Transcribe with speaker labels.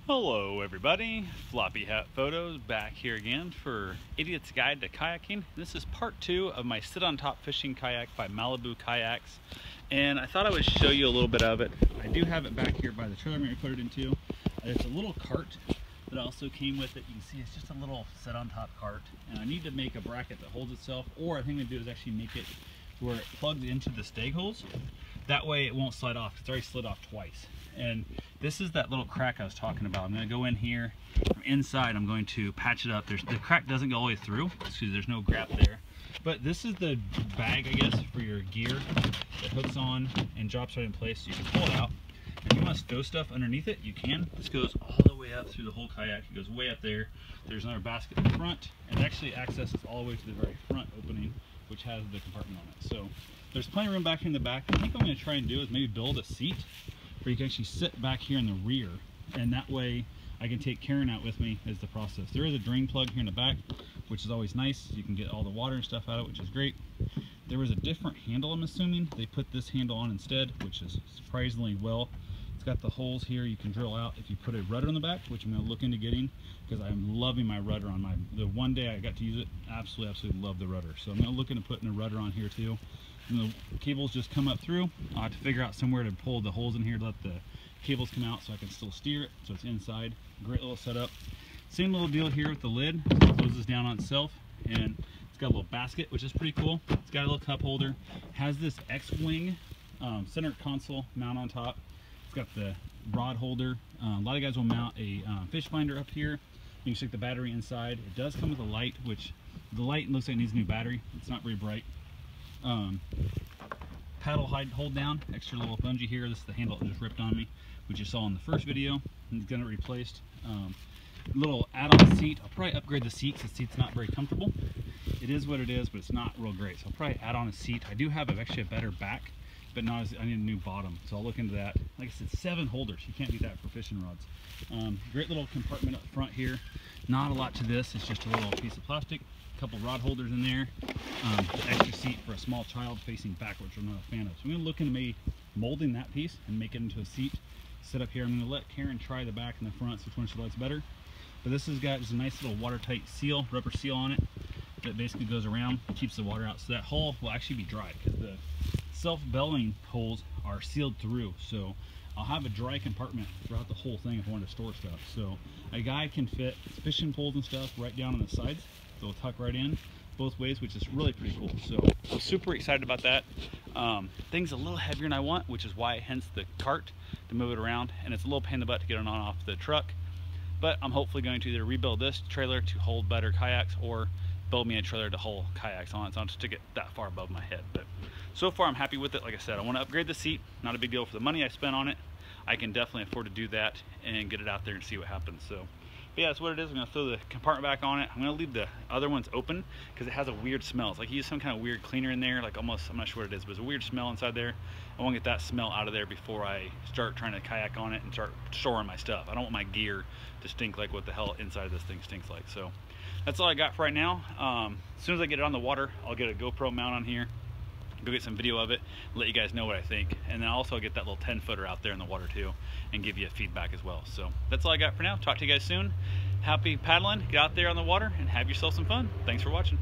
Speaker 1: Hello everybody, Floppy Hat Photos back here again for Idiot's Guide to Kayaking. This is part 2 of my sit on top fishing kayak by Malibu Kayaks, and I thought I would show you a little bit of it. I do have it back here by the trailer I'm going to put it into. It's a little cart that also came with it. You can see it's just a little sit on top cart, and I need to make a bracket that holds itself, or I think I'm going to do is actually make it where it plugs into the stag holes. That way it won't slide off. It's already slid off twice. And this is that little crack I was talking about. I'm going to go in here from inside. I'm going to patch it up. The crack doesn't go all the way through, so there's no gap there. But this is the bag, I guess, for your gear that hooks on and drops right in place, so you can pull it out. If you want to stow stuff underneath it, you can. This goes all the way up through the whole kayak. It goes way up there. There's another basket in the front, and it actually accesses all the way to the very front opening, which has the compartment on it. So there's plenty of room back here in the back. I think what I'm going to try and do is maybe build a seat where you can actually sit back here in the rear, and that way I can take Karen out with me as the process. There is a drain plug here in the back, which is always nice. You can get all the water and stuff out of it, which is great. There was a different handle, I'm assuming. They put this handle on instead, which is surprisingly well. It's got the holes here you can drill out if you put a rudder in the back, which I'm going to look into getting, because I'm loving my rudder on the one day I got to use it. Absolutely love the rudder. So I'm going to look into putting a rudder on here too. And the cables just come up through. I'll have to figure out somewhere to pull the holes in here to let the cables come out so I can still steer it, so it's inside. Great little setup. Same little deal here with the lid. It closes down on itself, and it's got a little basket, which is pretty cool. It's got a little cup holder. Has this X-wing center console mount on top. It's got the rod holder. A lot of guys will mount a fish finder up here. You can stick the battery inside. It does come with a light, which the light looks like it needs a new battery. It's not very bright. Paddle hold down, extra little bungee here. This is the handle that just ripped on me, which you saw in the first video. I'm gonna replaced. Little add-on seat. I'll probably upgrade the seat because the seat's not very comfortable. It is what it is, but it's not real great. So I'll probably add on a seat. I do have actually a better back, but not as I need a new bottom. So I'll look into that. Like I said, 7 holders. You can't beat that for fishing rods. Great little compartment up front here. Not a lot to this. It's just a little piece of plastic. Couple rod holders in there, extra seat for a small child facing backwards, which I'm not a fan of. So I'm going to look into maybe molding that piece and make it into a seat. Sit up here. I'm going to let Karen try the back and the front, see which one she likes better. But this has got just a nice little watertight seal, rubber seal on it that basically goes around, keeps the water out. So that hull will actually be dry because the self-belling holes are sealed through. So I'll have a dry compartment throughout the whole thing if I want to store stuff. So a guy can fit fishing poles and stuff right down on the sides. They'll tuck right in both ways, which is really pretty cool. So I'm super excited about that. Thing's a little heavier than I want, which is why hence the cart to move it around, and it's a little pain in the butt to get it on off the truck. But I'm hopefully going to either rebuild this trailer to hold better kayaks or build me a trailer to hold kayaks on it, so I don't have to get that far above my head. But so far I'm happy with it. Like I said, I want to upgrade the seat. Not a big deal for the money I spent on it. I can definitely afford to do that and get it out there and see what happens. So but yeah, that's what it is. I'm going to throw the compartment back on it. I'm going to leave the other ones open because it has a weird smell. It's like you use some kind of weird cleaner in there, like almost, I'm not sure what it is, but there's a weird smell inside there. I want to get that smell out of there before I start trying to kayak on it and start storing my stuff. I don't want my gear to stink like what the hell inside of this thing stinks like. So that's all I got for right now. As soon as I get it on the water, I'll get a GoPro mount on here, go get some video of it, let you guys know what I think, and then also get that little 10-footer out there in the water too and give you a feedback as well. So that's all I got for now. Talk to you guys soon. Happy paddling, get out there on the water and have yourself some fun. Thanks for watching.